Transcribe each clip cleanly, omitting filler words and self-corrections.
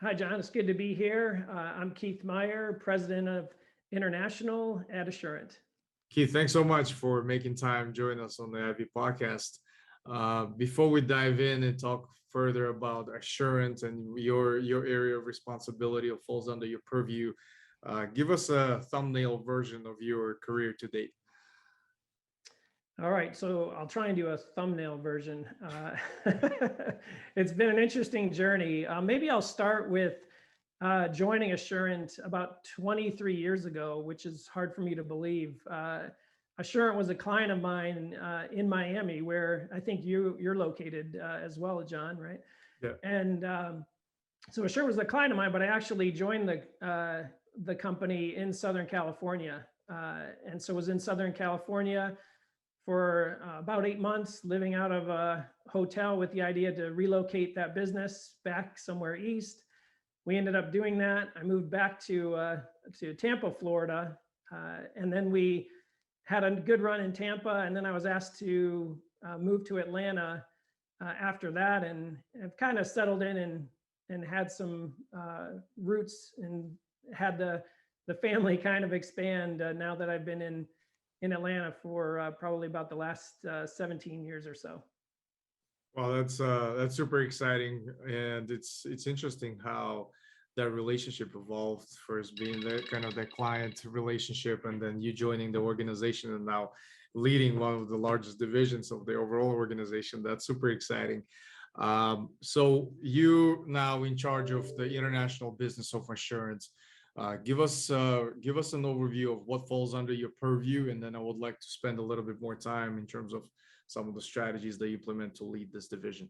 Hi, John. It's good to be here. I'm Keith Meier, President of International at Assurant. Keith, thanks so much for making time join us on the IB podcast. Before we dive in and talk further about Assurant and your area of responsibility or falls under your purview, give us a thumbnail version of your career to date. All right, so I'll try and do a thumbnail version. It's been an interesting journey. Maybe I'll start with joining Assurant about 23 years ago, which is hard for me to believe. Assurant was a client of mine in Miami, where I think you're located as well, John, right? Yeah. And so Assurant was a client of mine, but I actually joined the company in Southern California, and so was in Southern California for about 8 months, living out of a hotel with the idea to relocate that business back somewhere east. We ended up doing that. I moved back to Tampa, Florida, and then we had a good run in Tampa, and then I was asked to move to Atlanta after that, and I've kind of settled in and had some roots and had the family kind of expand now that I've been in Atlanta for probably about the last 17 years or so. Well, that's super exciting, and it's interesting how that relationship evolved. First being the kind of the client relationship, and then you joining the organization, and now leading one of the largest divisions of the overall organization. That's super exciting. So you now in charge of the international business of Assurance. Give us an overview of what falls under your purview, and then I would like to spend a little bit more time in terms of some of the strategies that you implement to lead this division.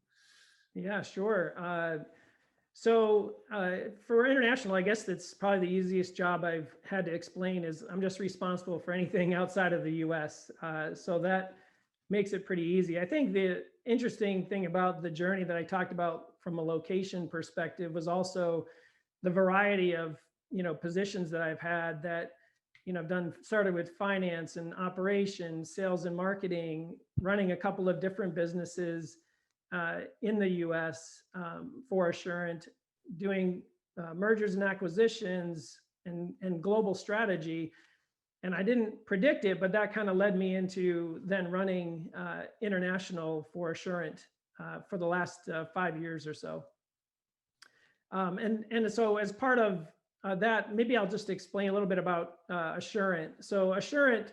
Yeah, sure. So for international, I guess that's probably the easiest job I've had to explain is I'm just responsible for anything outside of the U.S. So that makes it pretty easy. I think the interesting thing about the journey that I talked about from a location perspective was also the variety of positions that I've had that, I've started with finance and operations, sales and marketing, running a couple of different businesses in the US for Assurant, doing mergers and acquisitions and global strategy. And I didn't predict it, but that kind of led me into then running international for Assurant for the last 5 years or so. And so as part of that, maybe I'll just explain a little bit about Assurant. So Assurant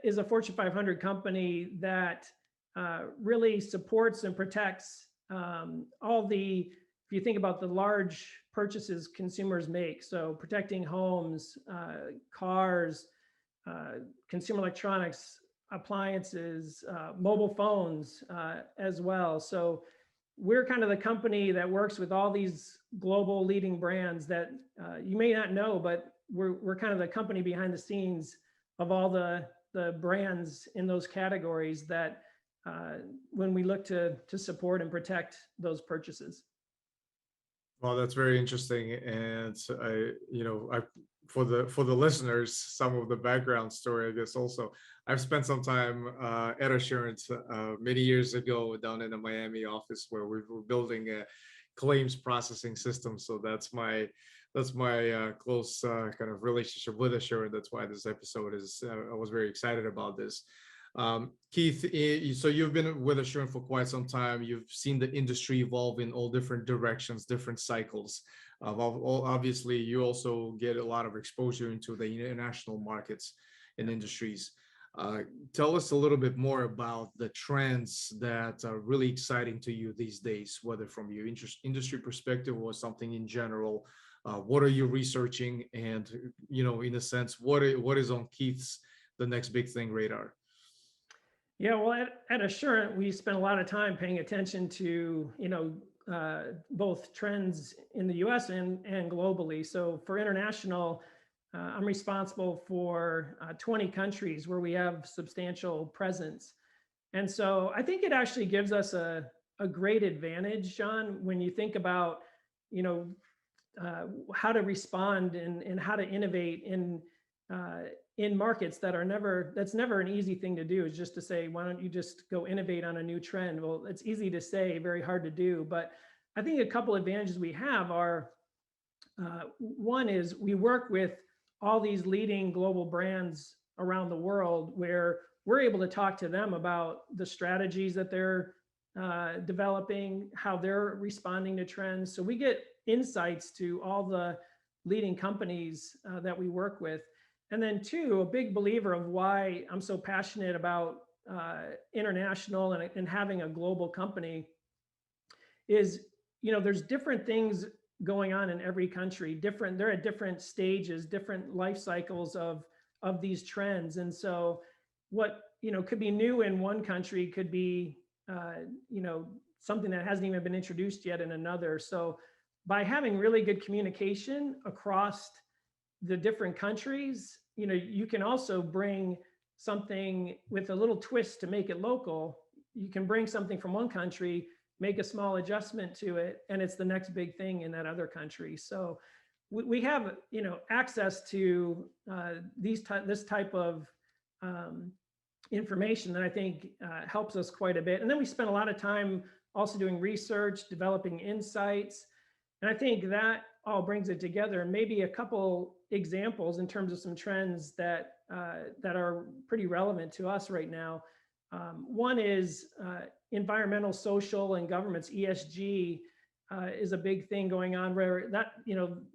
is a Fortune 500 company that really supports and protects if you think about the large purchases consumers make, so protecting homes, cars, consumer electronics, appliances, mobile phones as well. So we're kind of the company that works with all these global leading brands that you may not know, but we're kind of the company behind the scenes of all the brands in those categories that when we look to support and protect those purchases. Well, that's very interesting, and for the listeners, some of the background story, I guess. Also, I've spent some time at Assurant many years ago down in the Miami office where we were building a claims processing system. So that's my close kind of relationship with Assurant. That's why this episode is. I was very excited about this. Keith, so you've been with Assurant for quite some time. You've seen the industry evolve in all different directions, different cycles. Obviously, you also get a lot of exposure into the international markets and industries. Tell us a little bit more about the trends that are really exciting to you these days, whether from your industry perspective or something in general. What are you researching? And, in a sense, what is on Keith's the next big thing radar? Yeah, well, at Assurant, we spend a lot of time paying attention to, both trends in the US and globally. So for international, I'm responsible for 20 countries where we have substantial presence. And so I think it actually gives us a great advantage, John, when you think about, how to respond and how to innovate in markets that's never an easy thing to do, is just to say, why don't you just go innovate on a new trend? Well, it's easy to say, very hard to do. But I think a couple advantages we have are, one is we work with all these leading global brands around the world where we're able to talk to them about the strategies that they're developing, how they're responding to trends. So we get insights to all the leading companies that we work with. And then two, a big believer of why I'm so passionate about international and having a global company is, there's different things going on in every country. They're at different stages, different life cycles of these trends. And so what, could be new in one country could be, something that hasn't even been introduced yet in another. So by having really good communication across the different countries, you can also bring something with a little twist to make it local. You can bring something from one country, make a small adjustment to it, and it's the next big thing in that other country. So we have, access to this type of information that I think helps us quite a bit. And then we spend a lot of time also doing research, developing insights. And I think that all brings it together. Maybe a couple examples in terms of some trends that are pretty relevant to us right now. One is environmental, social, and governance. ESG is a big thing going on where that,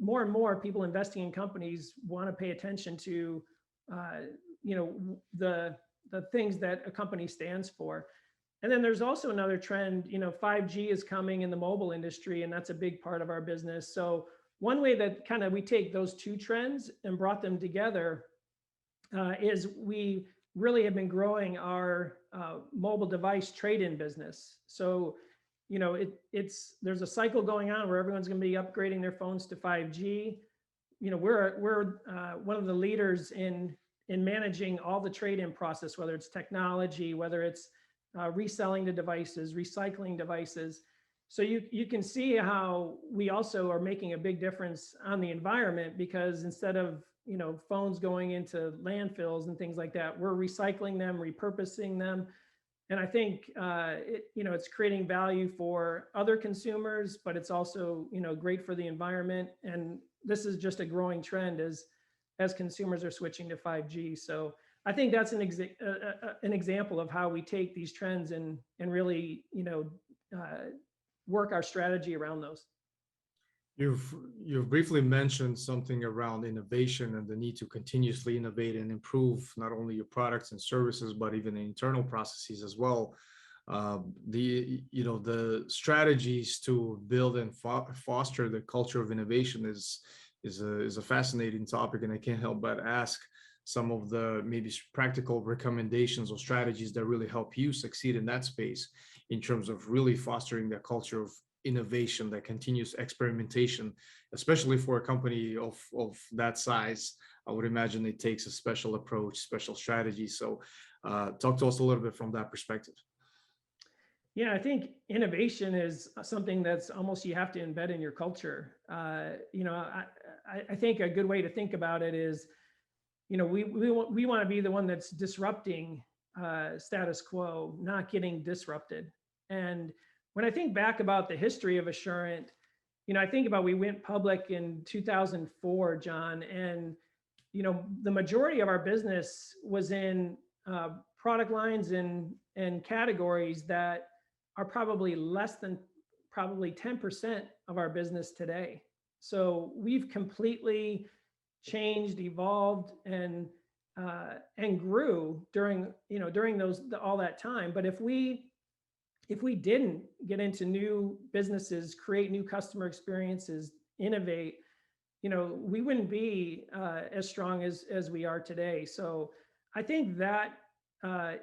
more and more people investing in companies want to pay attention to, the things that a company stands for. And then there's also another trend, 5G is coming in the mobile industry, and that's a big part of our business. So one way that kind of we take those two trends and brought them together is we really have been growing our mobile device trade-in business. So, there's a cycle going on where everyone's going to be upgrading their phones to 5G. We're one of the leaders in managing all the trade-in process, whether it's technology, whether it's reselling the devices, recycling devices. So you can see how we also are making a big difference on the environment, because instead of phones going into landfills and things like that, we're recycling them, repurposing them. And I think it's creating value for other consumers, but it's also great for the environment. And this is just a growing trend as consumers are switching to 5G. So I think that's an example of how we take these trends and really work our strategy around those. You've briefly mentioned something around innovation and the need to continuously innovate and improve not only your products and services, but even the internal processes as well. The strategies to build and foster the culture of innovation is a fascinating topic, and I can't help but ask some of the maybe practical recommendations or strategies that really help you succeed in that space in terms of really fostering the culture of innovation, that continuous experimentation, especially for a company of that size. I would imagine it takes a special approach, special strategy. So talk to us a little bit from that perspective. Yeah, I think innovation is something that's almost you have to embed in your culture. I think a good way to think about it is, we want to be the one that's disrupting status quo, not getting disrupted. And when I think back about the history of Assurant, I think about we went public in 2004, John, and the majority of our business was in product lines and categories that are probably less than 10% of our business today. So we've completely changed, evolved, and grew during all that time. But if we didn't get into new businesses, create new customer experiences, innovate, we wouldn't be as strong as we are today. So I think that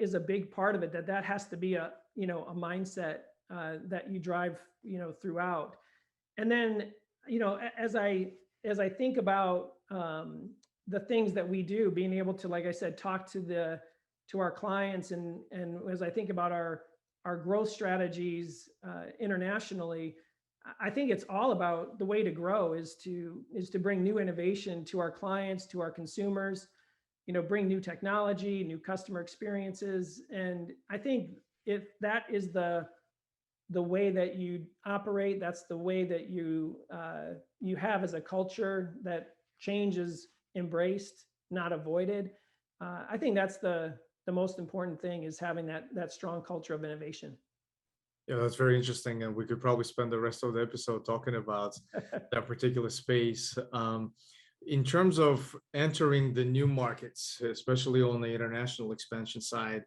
is a big part of it. That has to be a mindset that you drive throughout. And then as I think about the things that we do, being able to, like I said, talk to our clients, and as I think about our growth strategies internationally, I think it's all about the way to grow is to bring new innovation to our clients, to our consumers, bring new technology, new customer experiences. And I think if that is the the way that you operate. That's the way that you have as a culture, that change is embraced, not avoided. I think that's the most important thing, is having that strong culture of innovation. Yeah, that's very interesting, and we could probably spend the rest of the episode talking about that particular space. In terms of entering the new markets, especially on the international expansion side,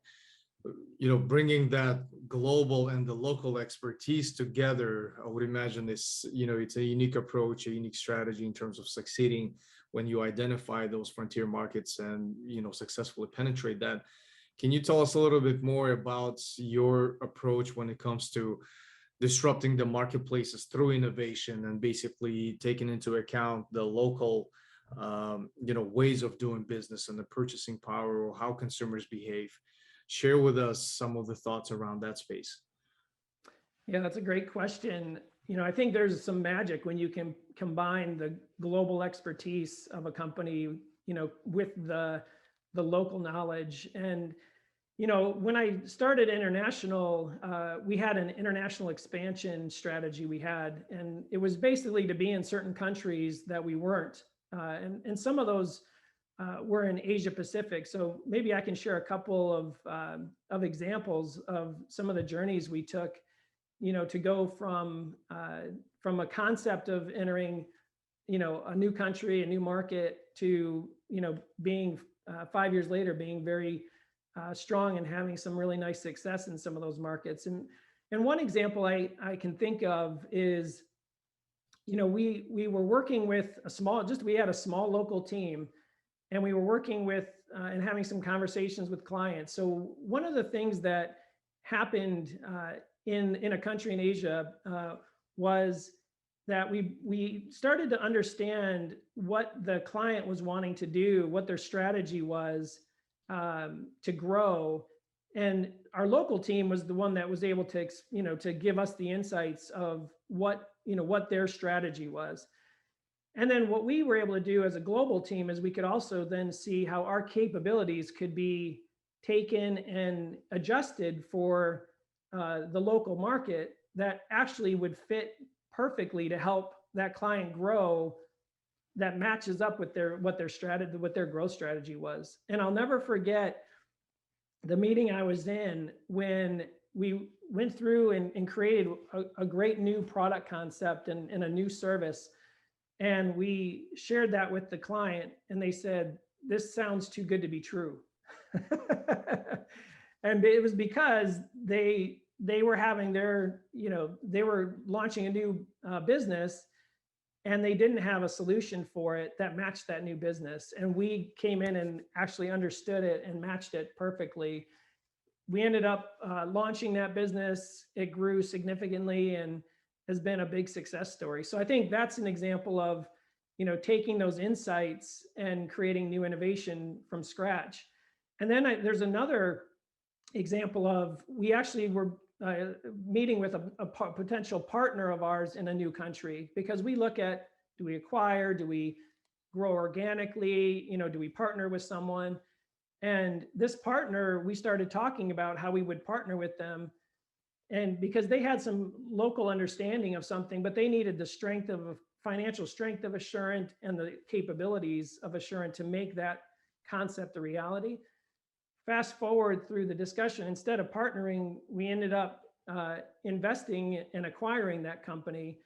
bringing that global and the local expertise together, I would imagine it's a unique approach, a unique strategy in terms of succeeding when you identify those frontier markets and, successfully penetrate that. Can you tell us a little bit more about your approach when it comes to disrupting the marketplaces through innovation and basically taking into account the local, ways of doing business and the purchasing power, or how consumers behave? Share with us some of the thoughts around that space. Yeah, that's a great question. I think there's some magic when you can combine the global expertise of a company, with the local knowledge. And when I started international, we had an international expansion strategy and it was basically to be in certain countries that we weren't. And some of those were in Asia Pacific. So maybe I can share a couple of examples of some of the journeys we took, to go from a concept of entering, a new country, a new market, to, being 5 years later, being very strong and having some really nice success in some of those markets. And one example I can think of is, we were working with we had a small local team, and we were working with and having some conversations with clients. So one of the things that happened in a country in Asia was that we started to understand what the client was wanting to do, what their strategy was to grow. And our local team was the one that was able to, to give us the insights of what their strategy was. And then what we were able to do as a global team is we could also then see how our capabilities could be taken and adjusted for the local market, that actually would fit perfectly to help that client grow, that matches up with what their growth strategy was. And I'll never forget the meeting I was in when we went through and created a great new product concept and a new service. And we shared that with the client, and they said, "This sounds too good to be true." And it was because they were having they were launching a new business, and they didn't have a solution for it that matched that new business. And we came in and actually understood it and matched it perfectly. We ended up launching that business. It grew significantly and has been a big success story. So I think that's an example of, taking those insights and creating new innovation from scratch. And then there's another example of, we actually were meeting with a potential partner of ours in a new country, because we look at, do we acquire, do we grow organically, do we partner with someone? And this partner, we started talking about how we would partner with them. And because they had some local understanding of something, but they needed the financial strength of Assurant and the capabilities of Assurant to make that concept a reality. Fast forward through the discussion, instead of partnering, we ended up investing and acquiring that company,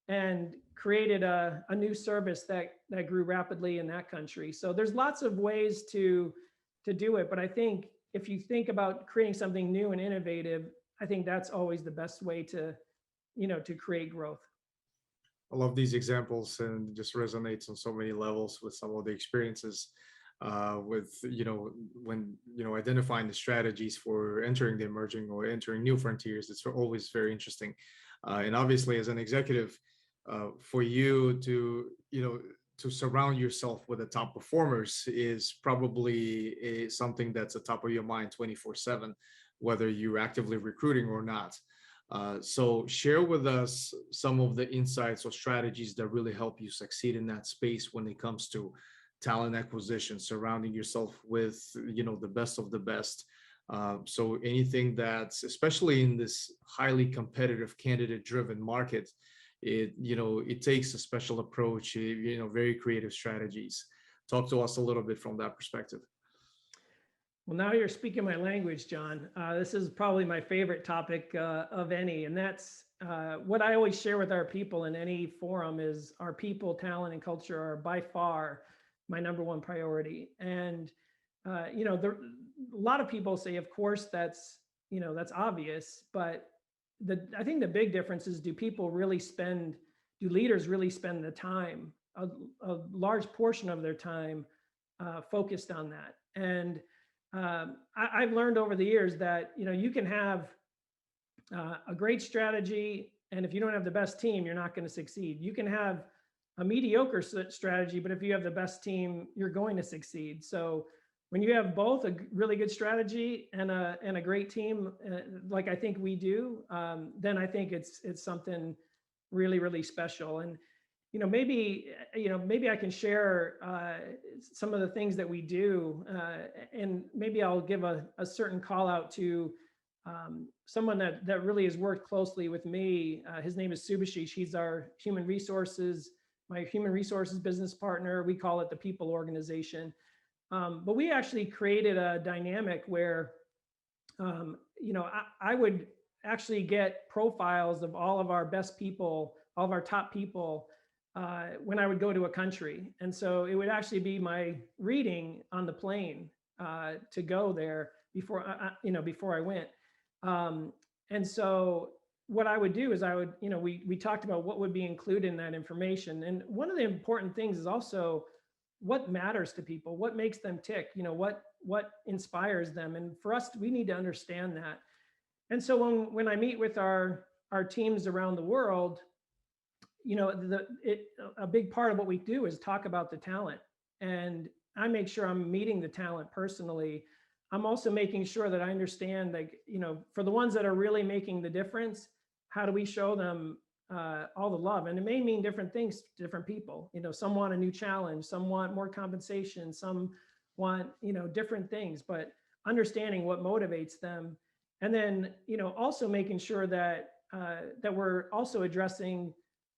and created a new service that grew rapidly in that country. So there's lots of ways to do it. But I think if you think about creating something new and innovative, I think that's always the best way to create growth. I love these examples, and just resonates on so many levels with some of the experiences with, when, identifying the strategies for entering the emerging or entering new frontiers. It's always very interesting. And obviously, as an executive, for you to surround yourself with the top performers is probably something that's at top of your mind 24/7, whether you're actively recruiting or not. So share with us some of the insights or strategies that really help you succeed in that space when it comes to talent acquisition, surrounding yourself with, the best of the best. So anything that's, especially in this highly competitive candidate-driven market, it takes a special approach, very creative strategies. Talk to us a little bit from that perspective. Well, now you're speaking my language, John. This is probably my favorite topic of any, and that's what I always share with our people in any forum is our people, talent, and culture are by far my number one priority. And a lot of people say, of course, that's obvious, but I think the big difference is, do leaders really spend the time, a large portion of their time focused on that? And I've learned over the years that you can have a great strategy, and if you don't have the best team, you're not going to succeed. You can have a mediocre strategy, but if you have the best team, you're going to succeed. So when you have both a really good strategy and a great team, like I think we do, then I think it's something really, really special. And maybe I can share some of the things that we do, and maybe I'll give a certain call out to someone that really has worked closely with me. His name is Subhashish. He's my human resources business partner. We call it the People Organization. But we actually created a dynamic where, I would actually get profiles of all of our best people, all of our top people, when I would go to a country. And so it would actually be my reading on the plane to go there before I went. And so what I would do is we talked about what would be included in that information. And one of the important things is also what matters to people, what makes them tick, what inspires them. And for us, we need to understand that. And so when I meet with our teams around the world, a big part of what we do is talk about the talent. And I make sure I'm meeting the talent personally. I'm also making sure that I understand, for the ones that are really making the difference, how do we show them all the love? And it may mean different things to different people. Some want a new challenge, some want more compensation, some want, different things, but understanding what motivates them. And then, also making sure that we're also addressing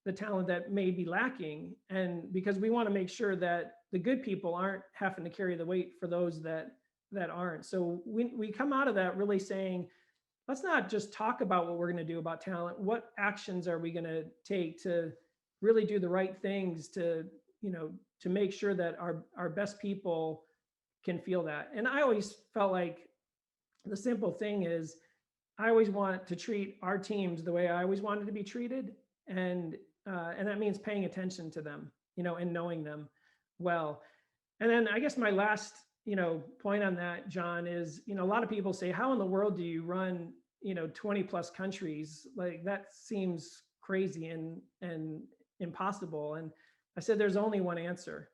the talent that may be lacking. And because we want to make sure that the good people aren't having to carry the weight for those that aren't. So we come out of that really saying, let's not just talk about what we're going to do about talent. What actions are we going to take to really do the right things to make sure that our best people can feel that? And I always felt like the simple thing is, I always want to treat our teams the way I always wanted to be treated. And that means paying attention to them, and knowing them well. And then I guess my last, point on that, John, is, a lot of people say, how in the world do you run, 20 plus countries? Like, that seems crazy and impossible. And I said, there's only one answer,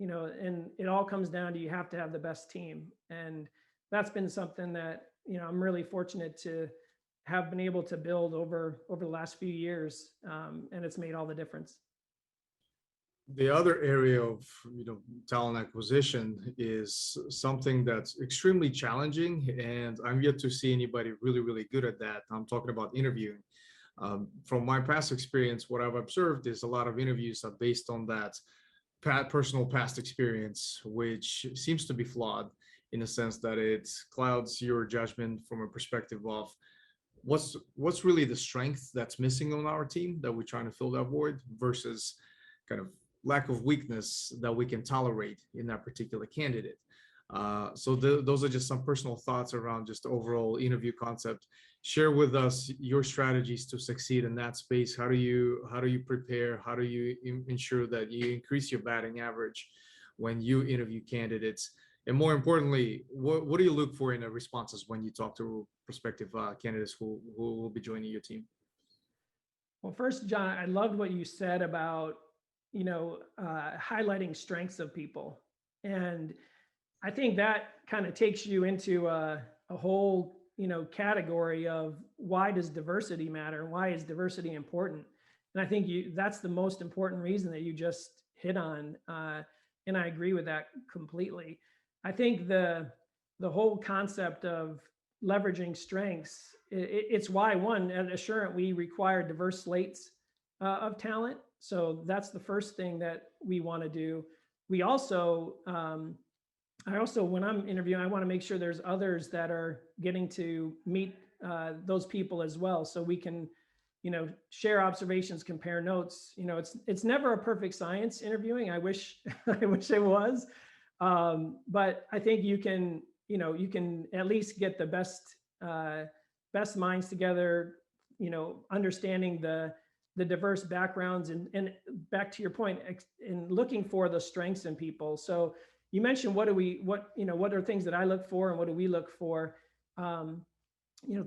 and it all comes down to, you have to have the best team. And that's been something that, I'm really fortunate to have been able to build over the last few years. And it's made all the difference. The other area of talent acquisition is something that's extremely challenging, and I'm yet to see anybody really, really good at that. I'm talking about interviewing. From my past experience, what I've observed is a lot of interviews are based on that personal past experience, which seems to be flawed in a sense that it clouds your judgment from a perspective of what's really the strength that's missing on our team that we're trying to fill that void, versus kind of lack of weakness that we can tolerate in that particular candidate. So those are just some personal thoughts around just the overall interview concept. Share with us your strategies to succeed in that space. How do you prepare? How do you ensure that you increase your batting average when you interview candidates? And more importantly, what do you look for in the responses when you talk to prospective candidates who will be joining your team? Well, first, John, I loved what you said about highlighting strengths of people. And I think that kind of takes you into a whole, category of, why does diversity matter? Why is diversity important? And I think that's the most important reason that you just hit on. And I agree with that completely. I think the whole concept of, leveraging strengths, it's why, one, at Assurant, we require diverse slates of talent. So that's the first thing that we want to do. We also, I also, when I'm interviewing, I want to make sure there's others that are getting to meet those people as well, so we can, share observations, compare notes. It's never a perfect science interviewing. I wish I wish it was, but I think you can at least get the best minds together. Understanding the diverse backgrounds, and back to your point, in looking for the strengths in people. So you mentioned what are things that I look for and what do we look for?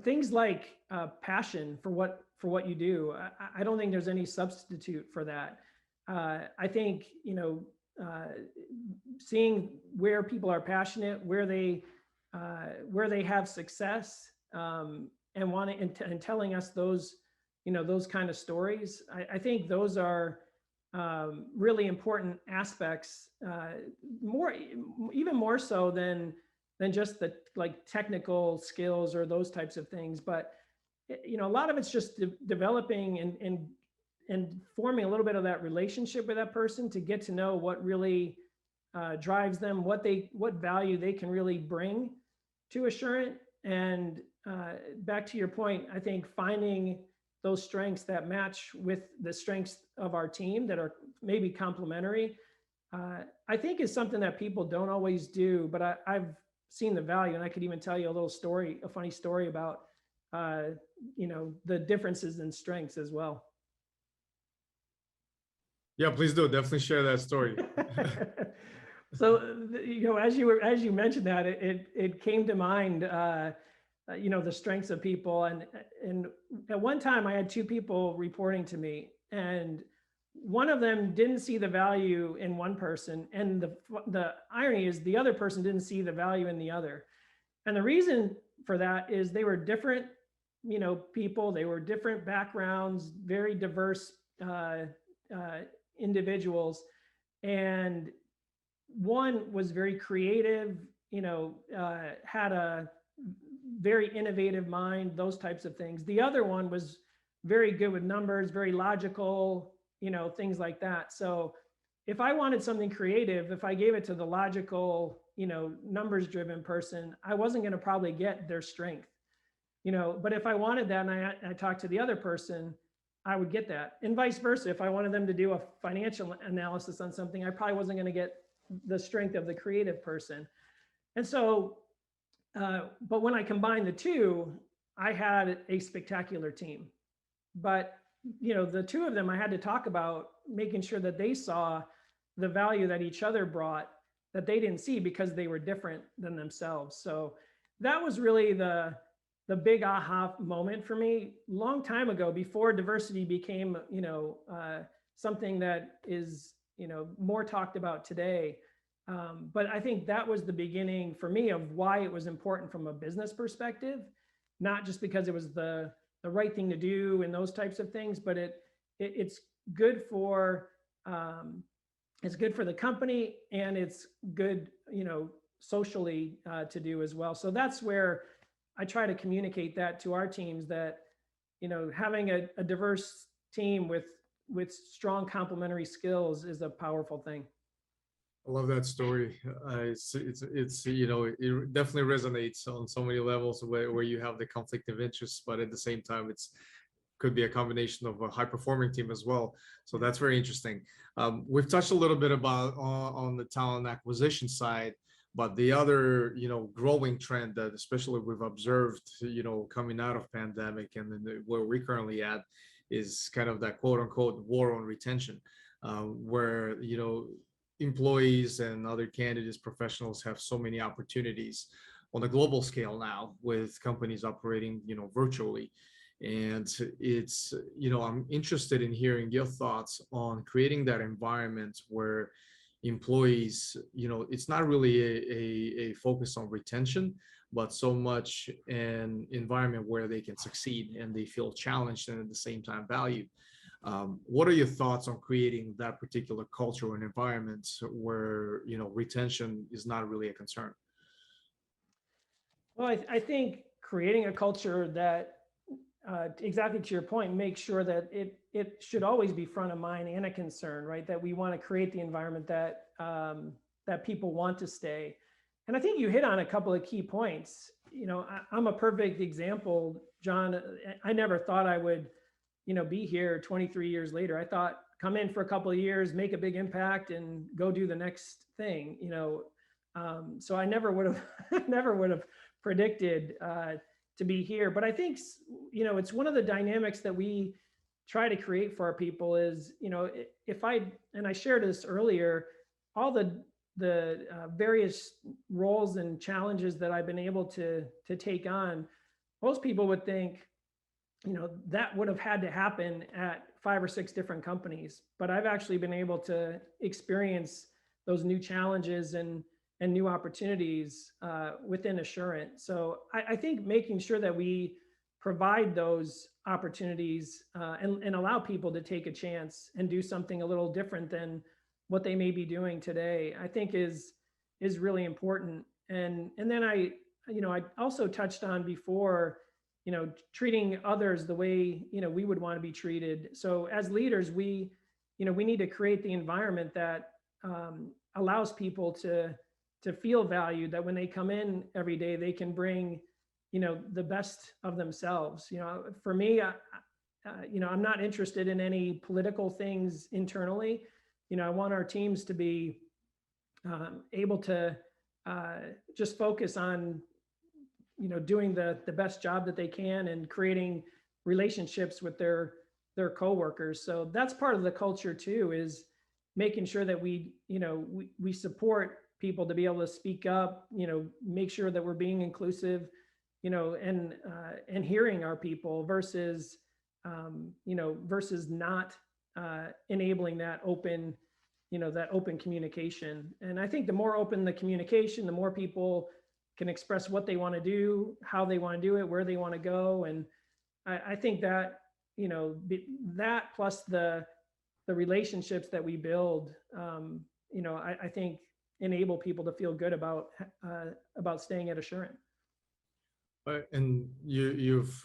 Things like passion for what you do. I don't think there's any substitute for that. I think seeing where people are passionate, where they have success, and telling us those those kind of stories. I think those are really important aspects, even more so than just the technical skills or those types of things. But a lot of it's just developing and forming a little bit of that relationship with that person to get to know what really drives them, what value they can really bring to Assurant. And back to your point, I think finding those strengths that match with the strengths of our team that are maybe complementary, I think is something that people don't always do, but I've seen the value. And I could even tell you a funny story about, the differences in strengths as well. Yeah, please do. Definitely share that story. So, as you mentioned that, it came to mind, the strengths of people. And at one time I had two people reporting to me, and one of them didn't see the value in one person. And the irony is the other person didn't see the value in the other. And the reason for that is they were different, people, they were different backgrounds, very diverse individuals. And one was very creative, had a very innovative mind, those types of things. The other one was very good with numbers, very logical, things like that. So if I wanted something creative, if I gave it to the logical, numbers driven person, I wasn't going to probably get their strength, but if I wanted that and I talked to the other person, I would get that. And vice versa. If I wanted them to do a financial analysis on something, I probably wasn't going to get the strength of the creative person. And so, but when I combined the two, I had a spectacular team. But, the two of them, I had to talk about making sure that they saw the value that each other brought that they didn't see because they were different than themselves. So that was really the big aha moment for me long time ago, before diversity became, something that is, more talked about today. But I think that was the beginning for me of why it was important from a business perspective, not just because it was the right thing to do and those types of things, but it's good for the company, and it's good, socially to do as well. So that's where I try to communicate that to our teams, that, having a diverse team with strong complementary skills is a powerful thing. I love that story. It's it definitely resonates on so many levels where you have the conflict of interest, but at the same time, could be a combination of a high performing team as well. So that's very interesting. We've touched a little bit about on the talent acquisition side, but the other growing trend that especially we've observed coming out of pandemic and then where we're currently at is kind of that quote unquote war on retention, where employees and other candidates, professionals have so many opportunities on a global scale now with companies operating, virtually. And it's, I'm interested in hearing your thoughts on creating that environment where employees, it's not really a focus on retention, but so much an environment where they can succeed and they feel challenged and at the same time valued. What are your thoughts on creating that particular culture and environment where retention is not really a concern? Well, I think creating a culture that, exactly to your point, make sure that it should always be front of mind and a concern, right? That we want to create the environment that that people want to stay. And I think you hit on a couple of key points. I'm a perfect example, John. I never thought I would, be here 23 years later. I thought come in for a couple of years, make a big impact, and go do the next thing. So I never would have, never would have predicted to be here. But I think, it's one of the dynamics that we try to create for our people is, and I shared this earlier, all the various roles and challenges that I've been able to take on, most people would think, that would have had to happen at 5 or 6 different companies. But I've actually been able to experience those new challenges and new opportunities within Assurant. So I think making sure that we provide those opportunities and allow people to take a chance and do something a little different than what they may be doing today, I think is really important. And then I also touched on before, treating others the way, we would want to be treated. So as leaders, we need to create the environment that allows people to feel valued, that when they come in every day, they can bring, the best of themselves. For me, I'm not interested in any political things internally. I want our teams to be able to just focus on, doing the best job that they can and creating relationships with their coworkers. So that's part of the culture too, is making sure that we support people to be able to speak up, make sure that we're being inclusive, and hearing our people versus not enabling that open communication. And I think the more open the communication, the more people can express what they want to do, how they want to do it, where they want to go. And I think that, that plus the relationships that we build, I think enable people to feel good about staying at Assurant. And you've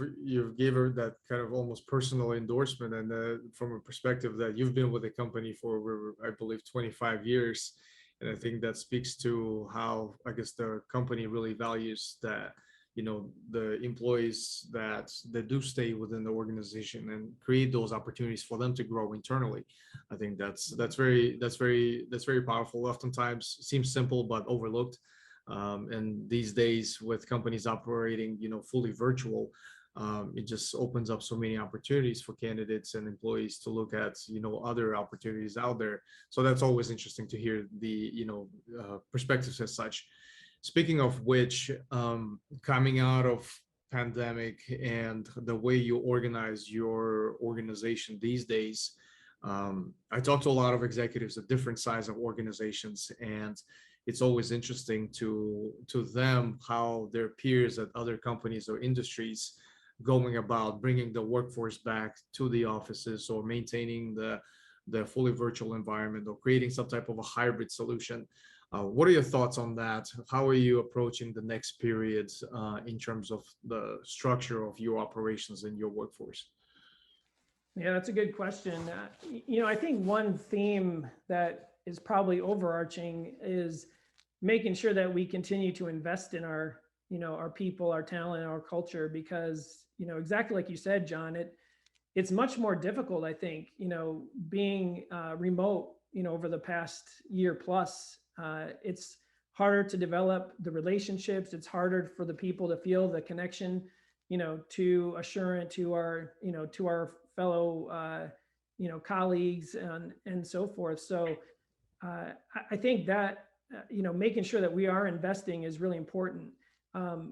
gave her that kind of almost personal endorsement, and from a perspective that you've been with the company for, I believe, 25 years, and I think that speaks to how, I guess, the company really values that, the employees that do stay within the organization and create those opportunities for them to grow internally. I think that's very powerful. Oftentimes seems simple but overlooked. And these days, with companies operating, fully virtual, it just opens up so many opportunities for candidates and employees to look at, other opportunities out there. So that's always interesting to hear the, perspectives as such. Speaking of which, coming out of pandemic and the way you organize your organization these days, I talk to a lot of executives at different size of organizations, and it's always interesting to them how their peers at other companies or industries going about bringing the workforce back to the offices, or maintaining the fully virtual environment, or creating some type of a hybrid solution. What are your thoughts on that? How are you approaching the next period in terms of the structure of your operations and your workforce? Yeah, that's a good question. I think one theme that is probably overarching is making sure that we continue to invest in our people, our talent, our culture, because, exactly like you said, John, it's much more difficult, I think, being remote, over the past year plus. It's harder to develop the relationships. It's harder for the people to feel the connection, to Assurant, to our fellow, colleagues and so forth. So I think that, making sure that we are investing is really important.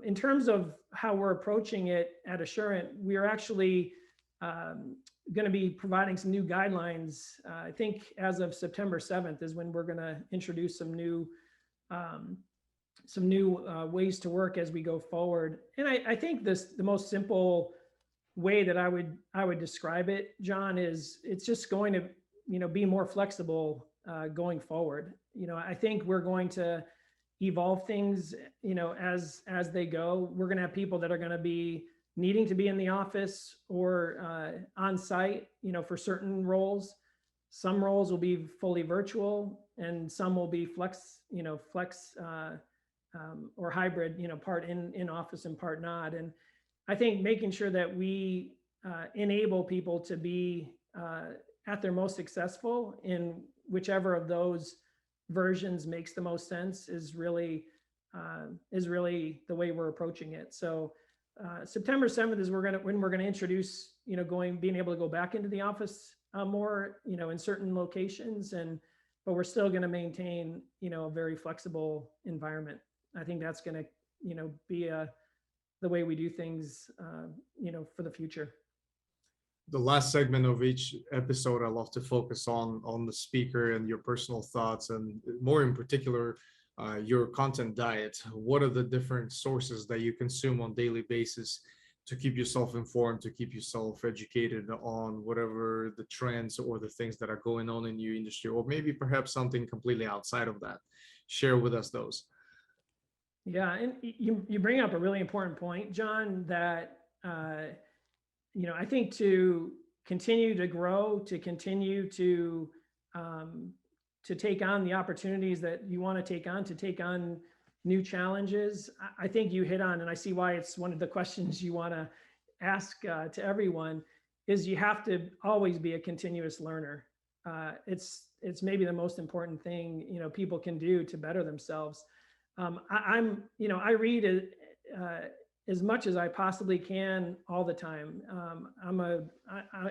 In terms of how we're approaching it at Assurant, we are actually going to be providing some new guidelines. I think as of September 7th is when we're going to introduce some new ways to work as we go forward. And I think the most simple way that I would describe it, John, is it's just going to be more flexible going forward. I think we're going to evolve things, as they go. We're going to have people that are going to be needing to be in the office or on site, for certain roles. Some roles will be fully virtual, and some will be flex or hybrid, part in office and part not. And I think making sure that we enable people to be at their most successful in whichever of those versions makes the most sense is really the way we're approaching it. So September 7th is when we're going to introduce, being able to go back into the office more, in certain locations, but we're still going to maintain, a very flexible environment. I think that's going to, be the way we do things, for the future. The last segment of each episode, I love to focus on the speaker and your personal thoughts, and more in particular, your content diet. What are the different sources that you consume on a daily basis to keep yourself informed, to keep yourself educated on whatever the trends or the things that are going on in your industry, or maybe perhaps something completely outside of that? Share with us those. Yeah, and you bring up a really important point, John, that I think to continue to grow, to continue to take on the opportunities that you want to take on new challenges. I think you hit on, and I see why it's one of the questions you want to ask to everyone, is you have to always be a continuous learner. It's maybe the most important thing, people can do to better themselves. I read as much as I possibly can all the time.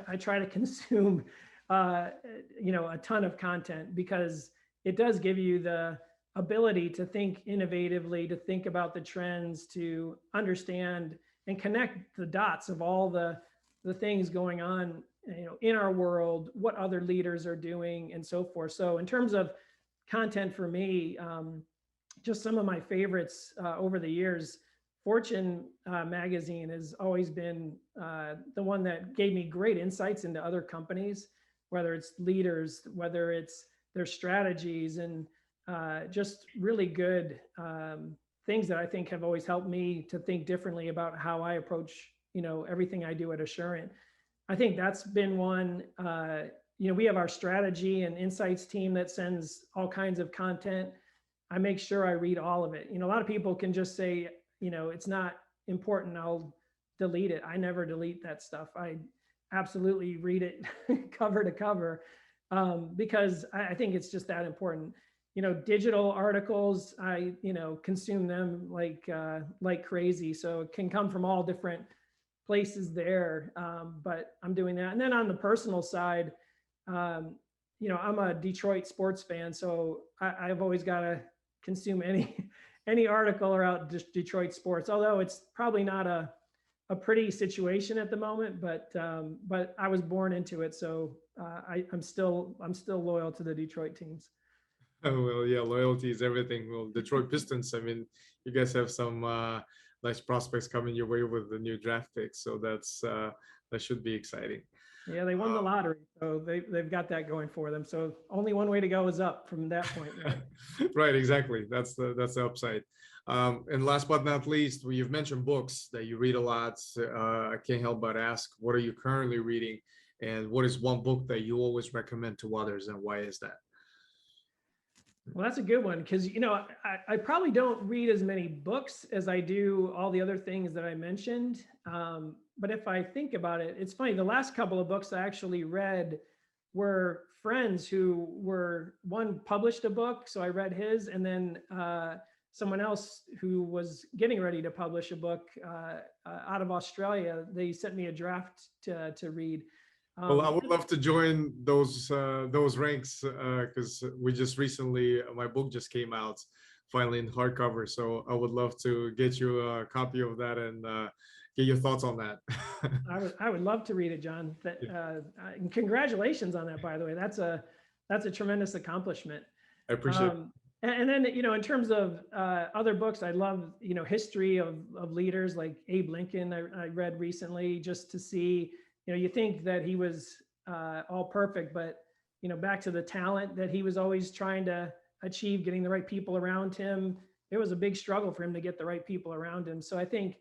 I try to consume, a ton of content, because it does give you the ability to think innovatively, to think about the trends, to understand and connect the dots of all the things going on, in our world, what other leaders are doing, and so forth. So in terms of content for me, just some of my favorites over the years. Fortune magazine has always been the one that gave me great insights into other companies, whether it's leaders, whether it's their strategies, and just really good things that I think have always helped me to think differently about how I approach, everything I do at Assurant. I think that's been one. We have our strategy and insights team that sends all kinds of content. I make sure I read all of it. A lot of people can just say, it's not important, I'll delete it. I never delete that stuff. I absolutely read it cover to cover, because I think it's just that important. Digital articles, I consume them like crazy. So it can come from all different places there, but I'm doing that. And then on the personal side, I'm a Detroit sports fan, so I've always got to consume any article around Detroit sports, although it's probably not a pretty situation at the moment, but I was born into it. So I'm still loyal to the Detroit teams. Oh, well, yeah, loyalty is everything. Well, Detroit Pistons, I mean, you guys have some nice prospects coming your way with the new draft picks, so that should be exciting. Yeah, they won the lottery, so they've got that going for them. So only one way to go is up from that point, right? Right, exactly. That's the upside. And last but not least, you've mentioned books that you read a lot. I can't help but ask, what are you currently reading, and what is one book that you always recommend to others, and why is that? Well, that's a good one, because I probably don't read as many books as I do all the other things that I mentioned. But if I think about it, it's funny. The last couple of books I actually read were friends who one published a book, so I read his, and then someone else who was getting ready to publish a book out of Australia, they sent me a draft to read. Well, I would love to join those ranks, because we just recently, my book just came out finally in hardcover, so I would love to get you a copy of that and get your thoughts on that. I would love to read it, John. And congratulations on that, by the way. That's a tremendous accomplishment. I appreciate it. And then, in terms of other books, I love, history of leaders like Abe Lincoln. I read recently, just to see, you think that he was all perfect, but, back to the talent that he was always trying to achieve, getting the right people around him, it was a big struggle for him to get the right people around him. So I think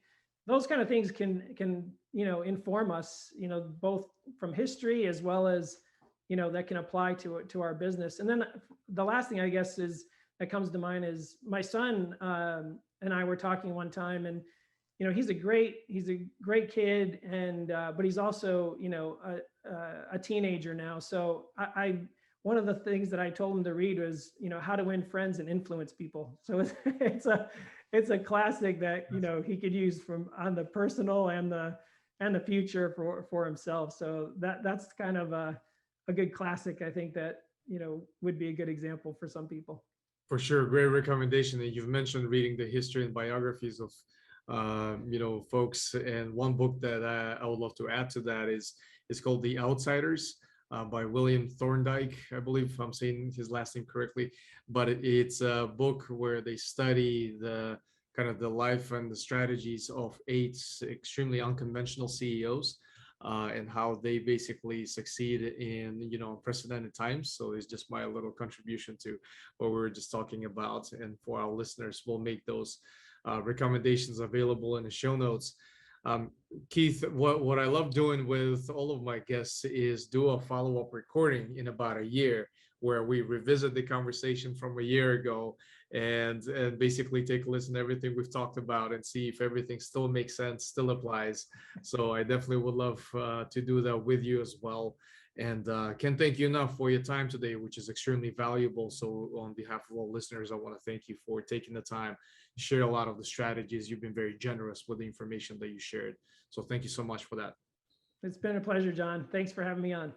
those kind of things can inform us, both from history as well as, that can apply to our business. And then the last thing I guess is that comes to mind is my son and I were talking one time, and he's a great kid, and but he's also a teenager now. So I one of the things that I told him to read was How to Win Friends and Influence People. So it's a classic that he could use from on the personal and the future for himself. So that's kind of a good classic, I think, that would be a good example for some people. For sure, great recommendation. And you've mentioned reading the history and biographies of folks. And one book that I would love to add to that is called The Outsiders by William Thorndyke. I believe if I'm saying his last name correctly, but it's a book where they study the kind of the life and the strategies of 8 extremely unconventional CEOs. And how they basically succeed in unprecedented times. So it's just my little contribution to what we were just talking about. And for our listeners, we'll make those recommendations available in the show notes. Keith, what I love doing with all of my guests is do a follow-up recording in about a year, where we revisit the conversation from a year ago and basically take a listen to everything we've talked about and see if everything still makes sense, still applies. So I definitely would love to do that with you as well. And can't thank you enough for your time today, which is extremely valuable. So on behalf of all listeners, I want to thank you for taking the time to share a lot of the strategies. You've been very generous with the information that you shared. So thank you so much for that. It's been a pleasure, John. Thanks for having me on.